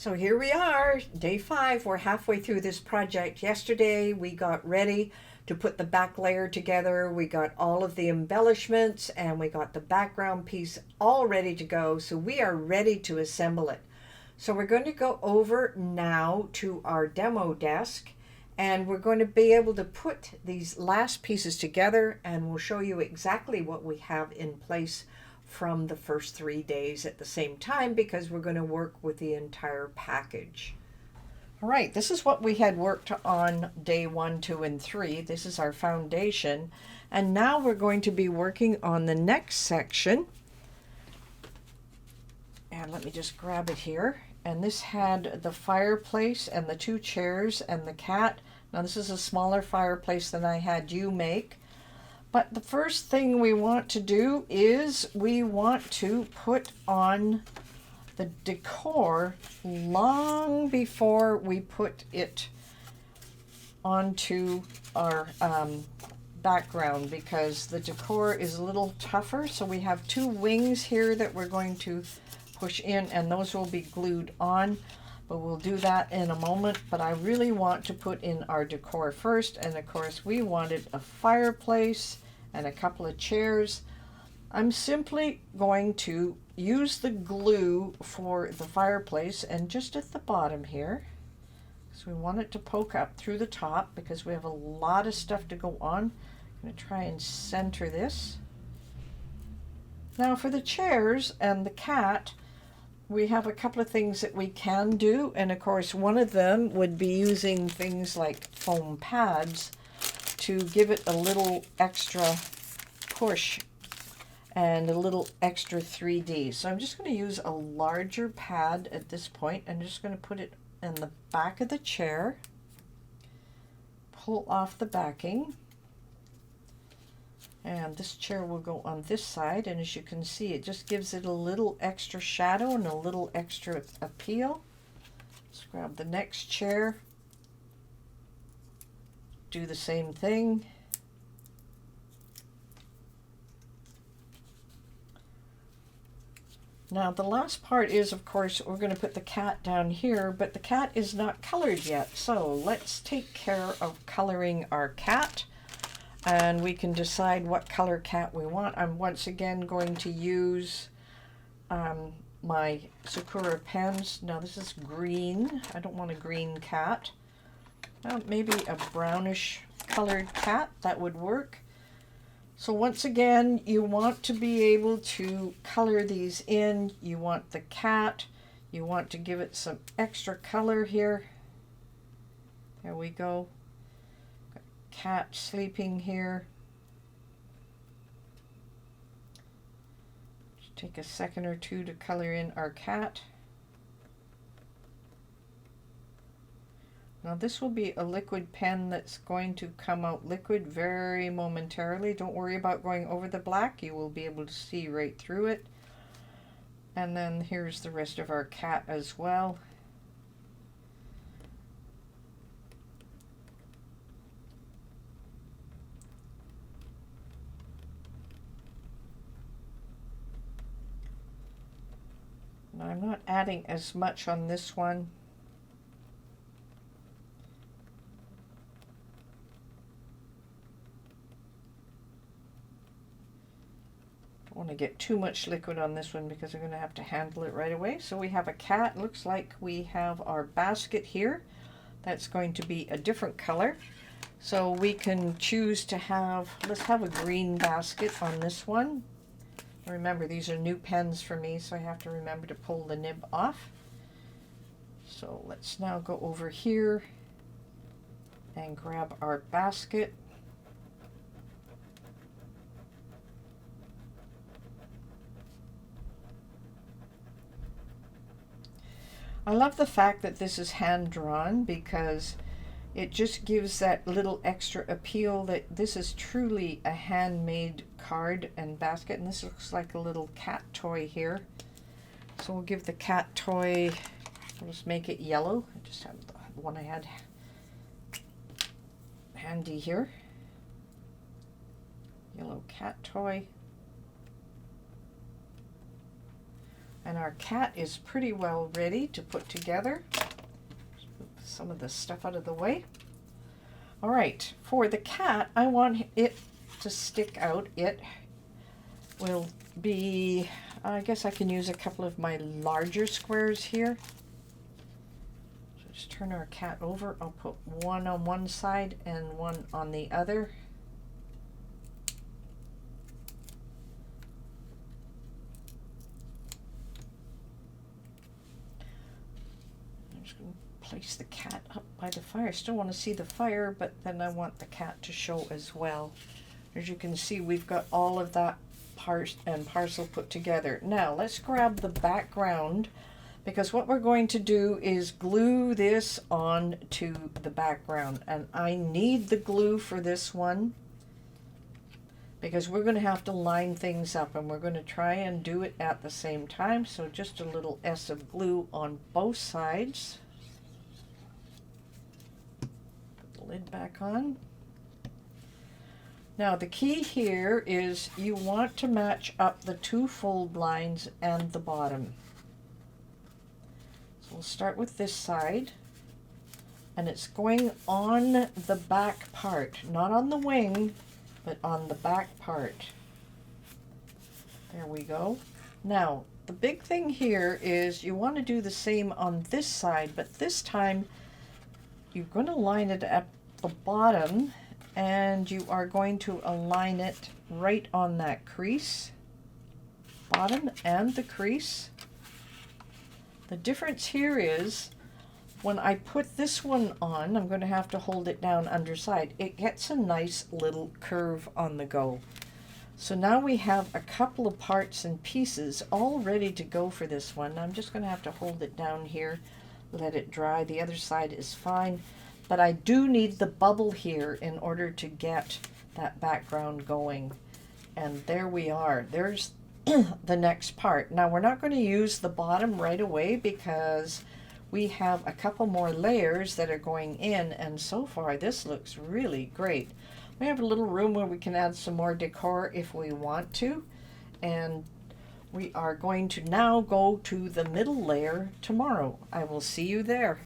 So here we are, day 5. We're halfway through this project. Yesterday we got ready to put the back layer together. We got all of the embellishments and we got the background piece all ready to go. So we are ready to assemble it. So we're going to go over now to our demo desk and we're going to be able to put these last pieces together, and we'll show you exactly what we have in place from the first 3 days at the same time, because we're going to work with the entire package. All right, this is what we had worked on day 1, 2, and 3. This is our foundation, and now we're going to be working on the next section. And let me just grab it here. And this had the fireplace and the 2 chairs and the cat. Now this is a smaller fireplace than I had you make. But the first thing we want to do is we want to put on the decor long before we put it onto our background, because the decor is a little tougher. So we have 2 wings here that we're going to push in, and those will be glued on, but we'll do that in a moment. But I really want to put in our decor first, and of course we wanted a fireplace and a couple of chairs. I'm simply going to use the glue for the fireplace and just at the bottom here, because we want it to poke up through the top because we have a lot of stuff to go on. I'm going to try and center this. Now for the chairs and the cat, we have a couple of things that we can do, and of course one of them would be using things like foam pads to give it a little extra push and a little extra 3D. So I'm just going to use a larger pad at this point. I'm just going to put it in the back of the chair, pull off the backing, and this chair will go on this side, and as you can see, it just gives it a little extra shadow and a little extra appeal. Let's grab the next chair, do the same thing. Now the last part is, of course, we're going to put the cat down here, but the cat is not colored yet. So let's take care of coloring our cat, and we can decide what color cat we want. I'm once again going to use my Sakura pens. Now this is green. I don't want a green cat. Well, maybe a brownish colored cat, that would work. So once again, you want to be able to color these in. You want the cat, you want to give it some extra color here. There we go. Got cat sleeping here. Just take a second or two to color in our cat. Now this will be a liquid pen that's going to come out liquid very momentarily. Don't worry about going over the black. You will be able to see right through it. And then here's the rest of our cat as well. Now I'm not adding as much on this one. I don't want to get too much liquid on this one because I'm going to have to handle it right away. So we have a cat. Looks like we have our basket here. That's going to be a different color. So we can choose to have, let's have a green basket on this one. Remember, these are new pens for me, so I have to remember to pull the nib off. So let's now go over here and grab our basket. I love the fact that this is hand-drawn, because it just gives that little extra appeal that this is truly a handmade card and basket. And this looks like a little cat toy here. So we'll give the cat toy, we'll just make it yellow. I just have the one I had handy here. Yellow cat toy. And our cat is pretty well ready to put together. Move some of the stuff out of the way. All right, for the cat, I want it to stick out. It will be, I guess I can use a couple of my larger squares here. So just turn our cat over. I'll put one on one side and one on the other. I'm just going to place the cat up by the fire. I still want to see the fire, but then I want the cat to show as well. As you can see, we've got all of that part and parcel put together. Now let's grab the background, because what we're going to do is glue this on to the background, and I need the glue for this one because we're going to have to line things up, and we're going to try and do it at the same time. So just a little S of glue on both sides. Put the lid back on. Now the key here is you want to match up the two fold lines and the bottom. So we'll start with this side, and it's going on the back part, not on the wing, but on the back part. There we go. Now the big thing here is you want to do the same on this side, but this time you're going to line it at the bottom, and you are going to align it right on that crease, bottom and the crease. The difference here is when I put this one on, I'm going to have to hold it down underside. It gets a nice little curve on the go. So now we have a couple of parts and pieces all ready to go for this one. I'm just going to have to hold it down here, let it dry. The other side is fine. But I do need the bubble here in order to get that background going. And there we are. There's the next part. Now we're not going to use the bottom right away because we have a couple more layers that are going in, and so far this looks really great. We have a little room where we can add some more decor if we want to. And we are going to now go to the middle layer tomorrow. I will see you there.